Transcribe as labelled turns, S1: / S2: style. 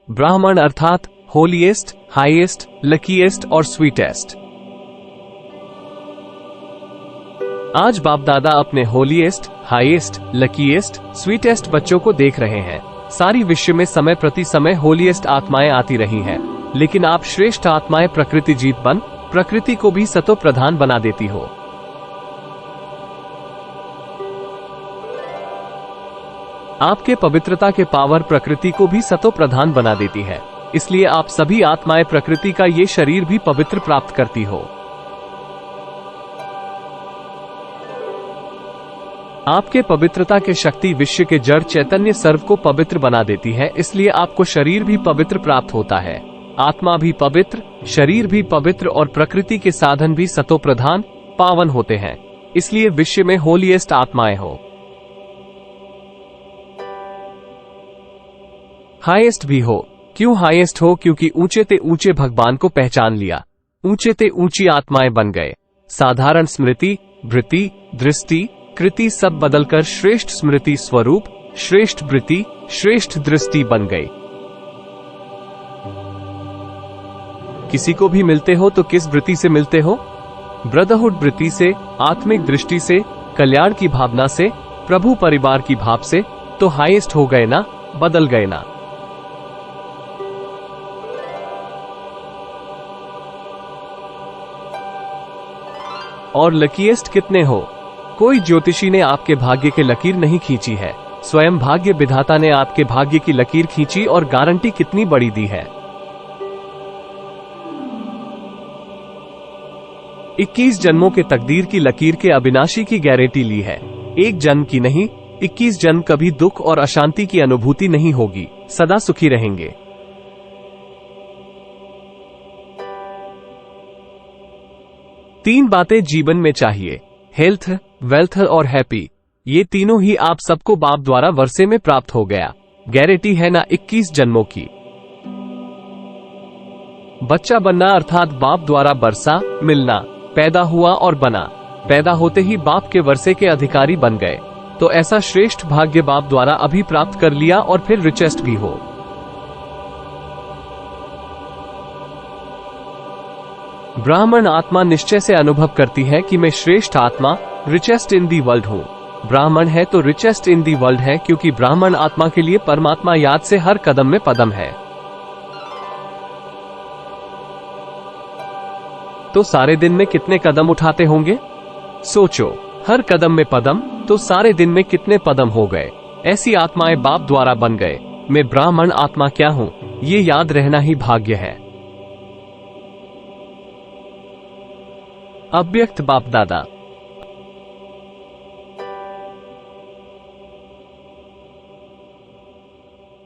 S1: ब्राह्मण अर्थात holiest, highest, luckiest और स्वीटेस्ट। आज बाप दादा अपने होलीएस्ट, हाईएस्ट, लकीएस्ट, स्वीटेस्ट बच्चों को देख रहे हैं। सारी विश्व में समय प्रति समय होलीएस्ट आत्माएं आती रही हैं, लेकिन आप श्रेष्ठ आत्माएं प्रकृति जीत बन प्रकृति को भी सतो प्रधान बना देती हो। आपके पवित्रता के पावर प्रकृति को भी सतो प्रधान बना देती है, इसलिए आप सभी आत्माएं प्रकृति का ये शरीर भी पवित्र प्राप्त करती हो। आपके पवित्रता के शक्ति विश्व के जड़ चैतन्य सर्व को पवित्र बना देती है, इसलिए आपको शरीर भी पवित्र प्राप्त होता है। आत्मा भी पवित्र, शरीर भी पवित्र और प्रकृति के साधन भी सतो प्रधान पावन होते हैं, इसलिए विश्व में होलीएस्ट आत्माएं हो। हाईएस्ट भी हो। क्यों हाईएस्ट हो? क्योंकि ऊंचे ते ऊंचे भगवान को पहचान लिया, ऊंचे ते ऊंची आत्माएं बन गए। साधारण स्मृति, वृत्ति, दृष्टि, कृति सब बदलकर श्रेष्ठ स्मृति स्वरूप, श्रेष्ठ वृत्ति, श्रेष्ठ दृष्टि बन गई। किसी को भी मिलते हो तो किस वृत्ति से मिलते हो? ब्रदरहुड वृत्ति से, आत्मिक दृष्टि से, कल्याण की भावना से, प्रभु परिवार की भाव से, तो हाईएस्ट हो गए ना, बदल गए ना। और लकीएस्ट कितने हो? कोई ज्योतिषी ने आपके भाग्य के लकीर नहीं खींची है, स्वयं भाग्य विधाता ने आपके भाग्य की लकीर खींची और गारंटी कितनी बड़ी दी है। 21 जन्मों के तकदीर की लकीर के अविनाशी की गारंटी ली है। एक जन्म की नहीं, 21 जन्म कभी दुख और अशांति की अनुभूति नहीं होगी, सदा सुखी रहेंगे। तीन बातें जीवन में चाहिए, हेल्थ, वेल्थ और हैप्पी। ये तीनों ही आप सबको बाप द्वारा वर्षे में प्राप्त हो गया। गारंटी है ना 21 जन्मों की। बच्चा बनना अर्थात बाप द्वारा बरसा, मिलना, पैदा हुआ और बना। पैदा होते ही बाप के वर्षे के अधिकारी बन गए, तो ऐसा श्रेष्ठ भाग्य बाप द्वारा अभी प्राप्त कर लिया और फिर रिचेस्ट भी हो। ब्राह्मण आत्मा निश्चय से अनुभव करती है कि मैं श्रेष्ठ आत्मा, रिचेस्ट इन दी वर्ल्ड हूँ। ब्राह्मण है तो रिचेस्ट इन दी वर्ल्ड है, क्योंकि ब्राह्मण आत्मा के लिए परमात्मा याद से हर कदम में पदम है। तो सारे दिन में कितने कदम उठाते होंगे? सोचो, हर कदम में पदम, तो सारे दिन में कितने पदम हो गए। ऐसी आत्माएं बाप द्वारा बन गए। मैं ब्राह्मण आत्मा क्या हूँ, ये याद रहना ही भाग्य है। अव्यक्त बाप दादा।